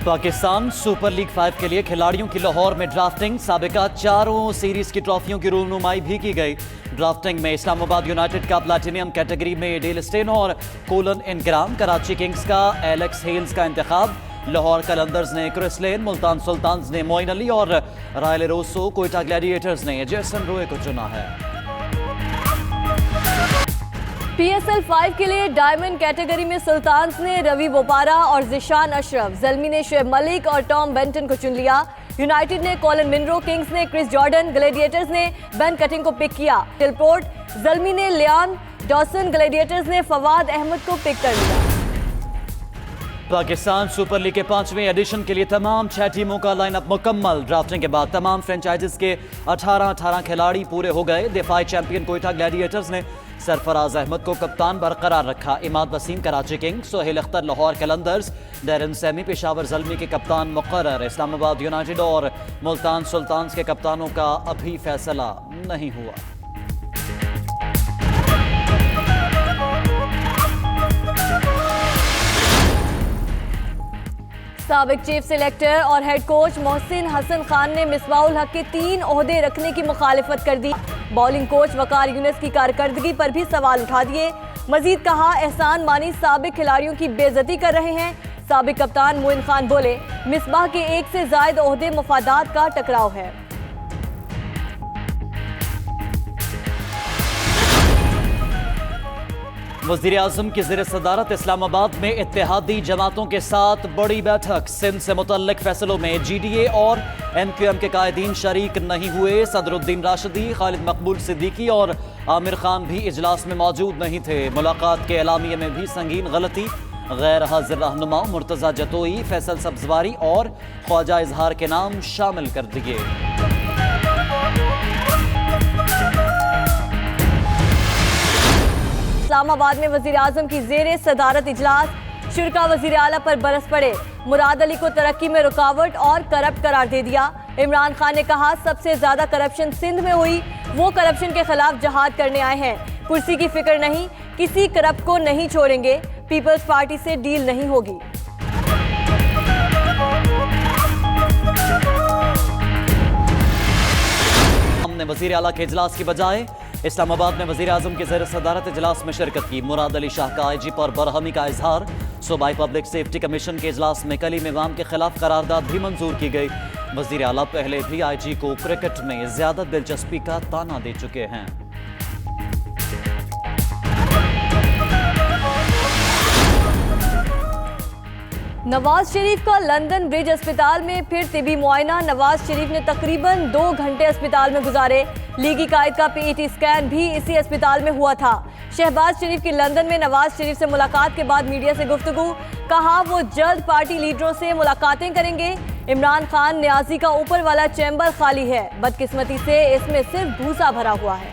Pakistan super league 5 के लिए खिलाड़ियों की लाहौर में ड्राफ्टिंग। साबिका चारों सीरीज की ट्रॉफियों की रूनुमाई भी की गई। ड्राफ्टिंग में इस्लामाबाद यूनाइटेड का प्लैटिनियम कैटेगरी में डेल स्टेन और कोलन इनग्राम, कराची किंग्स का एलेक्स हेल्स का इंतखाब, लाहौर कलंदर्स ने क्रिस लेन, मुल्तान सुल्तान्स ने मोइन अली और रायल रोसो, कोयटा ग्लैडिएटर्स ने जेसन रोए को चुना है। PSL 5 के लिए डायमंड कैटेगरी में सुल्तान्स ने रवि बोपारा और जिशान अशरफ, ज़ल्मी ने शुएब मलिक और टॉम बेंटन को चुन लिया। यूनाइटेड ने कॉलिन मिनरो, किंग्स ने क्रिस जॉर्डन, ग्लैडिएटर्स ने बेन कटिंग को पिक किया। टिलपोर्ट, ज़ल्मी ने लियान डॉसन, ग्लैडिएटर्स ने फवाद अहमद को पिक कर लिया। पाकिस्तान सुपर लीग के 5वें एडिशन के लिए तमाम 6 टीमों का लाइनअप मुकम्मल। ड्राफ्टिंग के बाद तमाम फ्रेंचाइजीज के 18 खिलाड़ी पूरे हो गए। दिफाई चैंपियन कोयटा ग्लैडिएटर्स ने सरफराज अहमद को कप्तान बरकरार रखा। Imad Wasim Karachi Kings, Sohail Akhtar Lahore Qalandars, Darren Sammy Peshawar Zalmi के कप्तान मुकर्रर। इस्लामाबाद यूनाइटेड और मुल्तान सुल्तान्स के कप्तानों का अभी फैसला नहीं हुआ। साबिक चीफ सिलेक्टर और हेड कोच मोहसिन हसन खान ने मिसबाहुल हक के 3 ओहदे रखने की मुखालिफत कर दी। बॉलिंग कोच वकार यूनिस की कारकर्दगी पर भी सवाल उठा दिए। मजीद कहा, एहसान मानी साबिक खिलाड़ियों की बेइज्जती कर रहे हैं। साबिक कप्तान मोइन खान बोले, मिसबाह के 1 से ज़ायद ओहदे मफादात का टकराव है। वज़ीर आज़म की ज़ेर सदारत इस्लामाबाद में इत्तेहादी जमातों के साथ बड़ी बैठक। सिंध से मुतल्लिक फैसलों में GDA और MQM के कायदीन शरीक नहीं हुए। सदरुद्दीन राशिदी, खालिद मकबूल सिद्दीकी और आमिर खान भी इजलास में मौजूद नहीं थे। मुलाकात के एलामिये में भी संगीन गलती। गैर हाजिर रहनुमा मुर्तज़ा जतोई, फैसल सब्जवारी और ख्वाजा इजहार के नाम शामिल कर दिए। इस्लामाबाद में वज़ीर आज़म की ज़ेर सदारत इजलास। शुरका वज़ीर आला पर बरस पड़े। मुराद अली को तरक्की में रुकावट और करप्ट करार दे दिया। इमरान खान ने कहा, सबसे ज्यादा करप्शन सिंध में हुई, वो करप्शन के खिलाफ जहाद करने आए हैं। कुर्सी की फिक्र नहीं, किसी करप्ट को नहीं छोड़ेंगे। पीपल्स पार्टी से डील नहीं होगी। हमने वज़ीर आला के इजलास की बजाय इस्लामाबाद में वज़ीर आज़म की ज़ेर सदारत इजलास में शिरकत की। मुराद अली शाह का IG पर बरहमी का इजहार। सूबाई पब्लिक सेफ्टी कमीशन के इजलास में कलीम इमाम के खिलाफ करारदाद भी मंजूर की गई। वज़ीर आला पहले भी IG को क्रिकेट में ज़्यादा दिलचस्पी का ताना दे चुके हैं। नवाज शरीफ का लंदन ब्रिज अस्पताल में फिर तिबी मुआयना। नवाज शरीफ ने तकरीबन 2 घंटे अस्पताल में गुजारे। लीगी कायद का PET स्कैन भी इसी अस्पताल में हुआ था। शहबाज शरीफ की लंदन में नवाज शरीफ से मुलाकात के बाद मीडिया से गुफ्तगू। कहा, वो जल्द पार्टी लीडरों से मुलाकातें करेंगे। इमरान खान न्याजी का ऊपर वाला चैम्बर खाली है, बदकिस्मती से इसमें सिर्फ भूसा भरा हुआ है।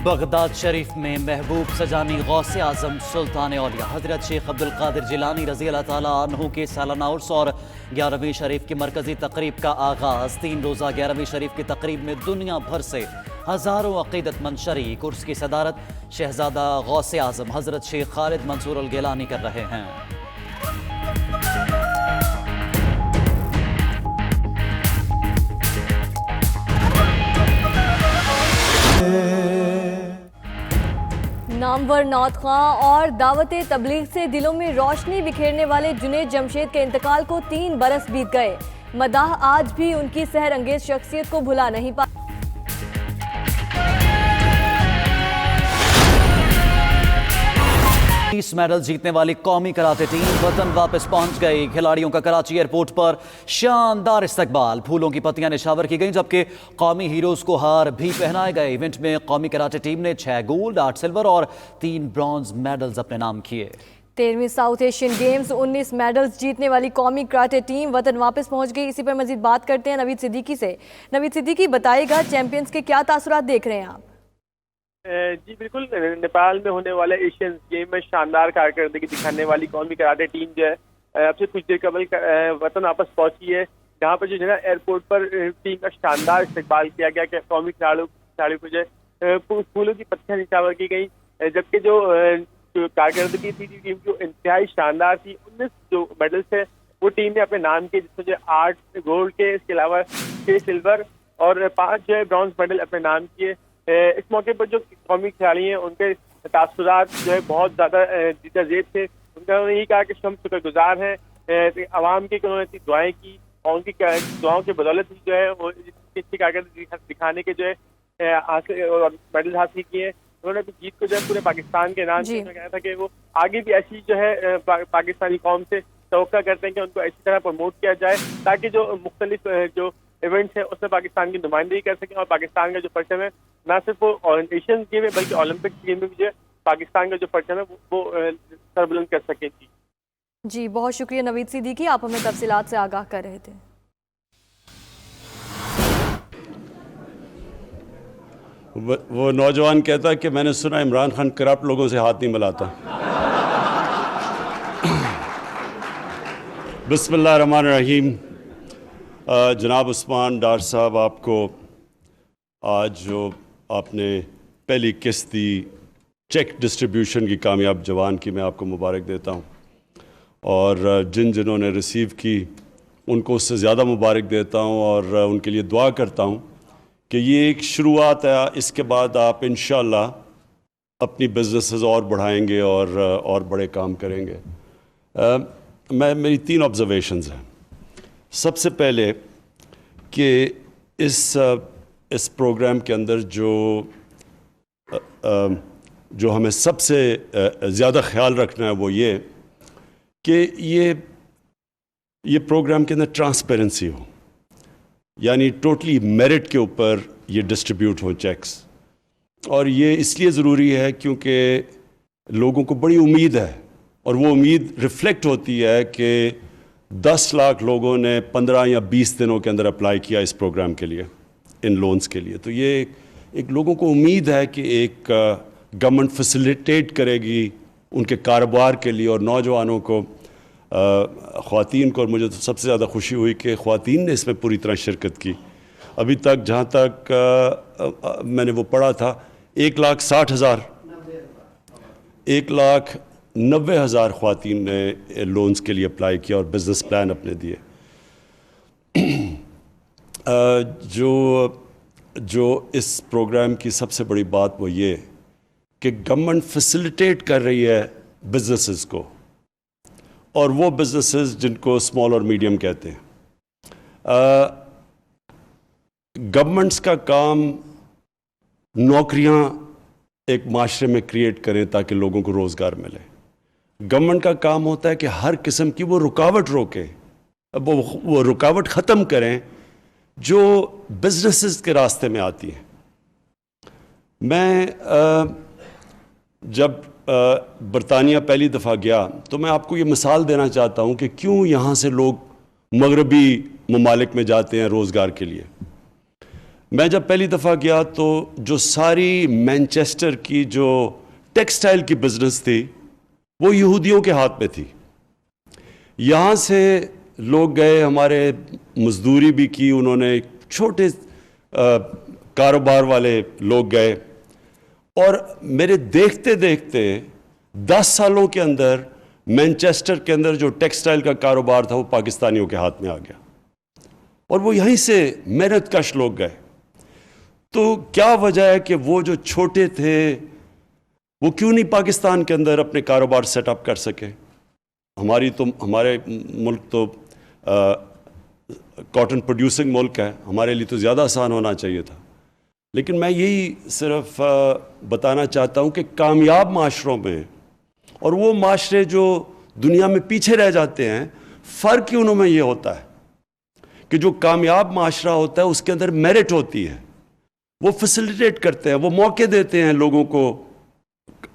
बगदाद शरीफ में महबूब सजानी गौसे आज़म सुल्तान औलिया हज़रत शेख अब्दुल कादिर जिलानी रज़ी अल्लाह ताला अन्हु के सालाना उर्स और 11वीं शरीफ की मरकज़ी तकरीब का आगाज़। 3 रोज़ा 11वीं शरीफ की तकरीब में दुनिया भर से हज़ारों अक़ीदतमंद शरीक। उर्स की सदारत शहज़ादा गौसे आज़म हज़रत शेख खालिद मंसूर अल गिलानी कर रहे हैं। नामवर नौत खां और दावत तबलीग से दिलों में रोशनी बिखेरने वाले जुनैद जमशेद के इंतकाल को 3 बरस बीत गए। मदाह आज भी उनकी सहर अंगेज शख्सियत को भुला नहीं पा। 30 मेडल जीतने वाली कौमी कराटे टीम वतन वापस पहुंच गई। खिलाड़ियों का कराची एयरपोर्ट पर शानदार इस्तकबाल। फूलों की पत्तियां निशावर की गईं, जबकि कौमी हीरोज को हार भी पहनाए गए। इवेंट में कौमी कराटे टीम ने 6 गोल्ड, 8 सिल्वर और 3 ब्रॉन्ज मेडल्स अपने नाम किए। 13वीं साउथ एशियन गेम्स 19 मेडल्स जीतने वाली कौमी कराटे टीम वतन वापस पहुंच गई। इसी पर मजीद बात करते हैं नवीद सिद्दीकी से। नवीद सिद्दीकी, बताइएगा चैंपियंस के क्या तासुरात देख रहे हैं आप? जी बिल्कुल, नेपाल में होने वाले एशियन गेम में शानदार कारकर्दगी दिखाने वाली कौमी कराटे टीम जो है अब से कुछ देर कबल वतन वापस पहुंची है, जहां पर जो है एयरपोर्ट पर टीम का शानदार इस्तकबाल किया गया कि कौमी खिलाड़ियों को जो फूलों की पत्तियां निछावर की गई। جبکہ جو کارکردگی تھی ٹیم کی انتہائی شاندار تھی. 19 جو میڈلس ہیں وہ ٹیم نے اپنے نام کیے، جس میں جو 8 گولڈ کے، اس کے علاوہ 6 سلور اور 5 جو ہے برونز میڈل اپنے نام کیے. اس موقع پر جو قومی کھلاڑی ہیں ان کے تاثرات جو ہے بہت زیادہ جدہ زیب تھے. انہوں نے یہی کہا کہ ہم شکر گزار ہیں عوام کی کہ انہوں نے اتنی دعائیں کی اور ان کی دعاؤں کی بدولت جو ہے وہ اچھی کارکردگی دکھانے کے جو ہے حاصل اور میڈل حاصل کیے ہیں. انہوں نے جیت کو جو ہے پورے پاکستان کے نام سے کہا تھا کہ وہ آگے بھی ایسی جو ہے پاکستانی قوم سے توقع کرتے ہیں کہ ان کو اسی طرح پروموٹ کیا جائے تاکہ جو مختلف جو ایونٹس ہیں اس میں پاکستان کی نمائندگی کر سکیں اور پاکستان کا جو پرچم ہے نہ صرف وہ ایشین گیم میں بلکہ اولمپک گیم میں بھی جو ہے پاکستان کا جو پرچم ہے وہ سربلند کر سکیں. جی بہت شکریہ نوید صدیقی، آپ ہمیں تفصیلات سے آگاہ کر رہے تھے. وہ نوجوان کہتا ہے کہ میں نے سنا عمران خان کرپٹ لوگوں سے ہاتھ نہیں ملاتا. بسم اللہ الرحمن الرحیم. جناب عثمان ڈار صاحب، آپ کو آج جو آپ نے پہلی قسط دی چیک ڈسٹریبیوشن کی کامیاب جوان کی، میں آپ کو مبارک دیتا ہوں، اور جنہوں نے ریسیو کی ان کو اس سے زیادہ مبارک دیتا ہوں اور ان کے لیے دعا کرتا ہوں کہ یہ ایک شروعات ہے. اس کے بعد آپ انشاءاللہ اپنی بزنسز اور بڑھائیں گے اور بڑے کام کریں گے. میری 3 آبزرویشنز ہیں. سب سے پہلے کہ اس پروگرام کے اندر جو ہمیں سب سے زیادہ خیال رکھنا ہے وہ یہ کہ یہ پروگرام کے اندر ٹرانسپیرنسی ہو، یعنی ٹوٹلی میرٹ کے اوپر یہ ڈسٹریبیوٹ ہوں چیکس. اور یہ اس لیے ضروری ہے کیونکہ لوگوں کو بڑی امید ہے، اور وہ امید ریفلیکٹ ہوتی ہے کہ 10 لاکھ لوگوں نے 15 یا 20 دنوں کے اندر اپلائی کیا اس پروگرام کے لیے، ان لونز کے لیے. تو یہ ایک لوگوں کو امید ہے کہ ایک گورنمنٹ فیسیلیٹیٹ کرے گی ان کے کاروبار کے لیے اور نوجوانوں کو، خواتین کو. اور مجھے تو سب سے زیادہ خوشی ہوئی کہ خواتین نے اس میں پوری طرح شرکت کی. ابھی تک جہاں تک میں نے وہ پڑھا تھا 1,90,000 خواتین نے لونز کے لیے اپلائی کیا اور بزنس پلان اپنے دیے. جو اس پروگرام کی سب سے بڑی بات وہ یہ کہ گورنمنٹ فیسیلیٹیٹ کر رہی ہے بزنسز کو، اور وہ بزنسز جن کو اسمال اور میڈیم کہتے ہیں. گورنمنٹس کا کام نوکریاں ایک معاشرے میں کریٹ کریں تاکہ لوگوں کو روزگار ملے. گورنمنٹ کا کام ہوتا ہے کہ ہر قسم کی وہ رکاوٹ روکیں، وہ رکاوٹ ختم کریں جو بزنسز کے راستے میں آتی ہیں. میں جب برطانیہ پہلی دفعہ گیا تو میں آپ کو یہ مثال دینا چاہتا ہوں کہ کیوں یہاں سے لوگ مغربی ممالک میں جاتے ہیں روزگار کے لیے. میں جب پہلی دفعہ گیا تو جو ساری مینچسٹر کی جو ٹیکسٹائل کی بزنس تھی وہ یہودیوں کے ہاتھ میں تھی. یہاں سے لوگ گئے، ہمارے مزدوری بھی کی انہوں نے، چھوٹے کاروبار والے لوگ گئے، اور میرے دیکھتے دیکھتے 10 سالوں کے اندر مینچسٹر کے اندر جو ٹیکسٹائل کا کاروبار تھا وہ پاکستانیوں کے ہاتھ میں آ گیا، اور وہ یہیں سے محنت کش لوگ گئے. تو کیا وجہ ہے کہ وہ جو چھوٹے تھے وہ کیوں نہیں پاکستان کے اندر اپنے کاروبار سیٹ اپ کر سکے؟ ہمارے ملک تو کاٹن پروڈیوسنگ ملک ہے، ہمارے لیے تو زیادہ آسان ہونا چاہیے تھا. لیکن میں یہی صرف بتانا چاہتا ہوں کہ کامیاب معاشروں میں اور وہ معاشرے جو دنیا میں پیچھے رہ جاتے ہیں، فرق ان میں یہ ہوتا ہے کہ جو کامیاب معاشرہ ہوتا ہے اس کے اندر میرٹ ہوتی ہے، وہ فیسیلیٹیٹ کرتے ہیں، وہ موقع دیتے ہیں لوگوں کو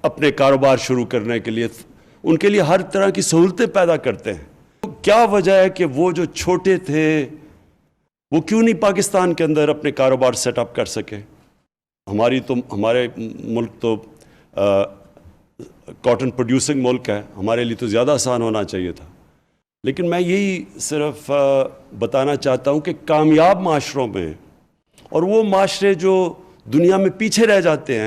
اپنے کاروبار شروع کرنے کے لیے، ان کے لیے ہر طرح کی سہولتیں پیدا کرتے ہیں. کیا وجہ ہے کہ وہ جو چھوٹے تھے وہ کیوں نہیں پاکستان کے اندر اپنے کاروبار سیٹ اپ کر سکے؟ ہمارے ملک تو کاٹن پروڈیوسنگ ملک ہے، ہمارے لیے تو زیادہ آسان ہونا چاہیے تھا. لیکن میں یہی صرف بتانا چاہتا ہوں کہ کامیاب معاشروں میں اور وہ معاشرے جو دنیا میں پیچھے رہ جاتے ہیں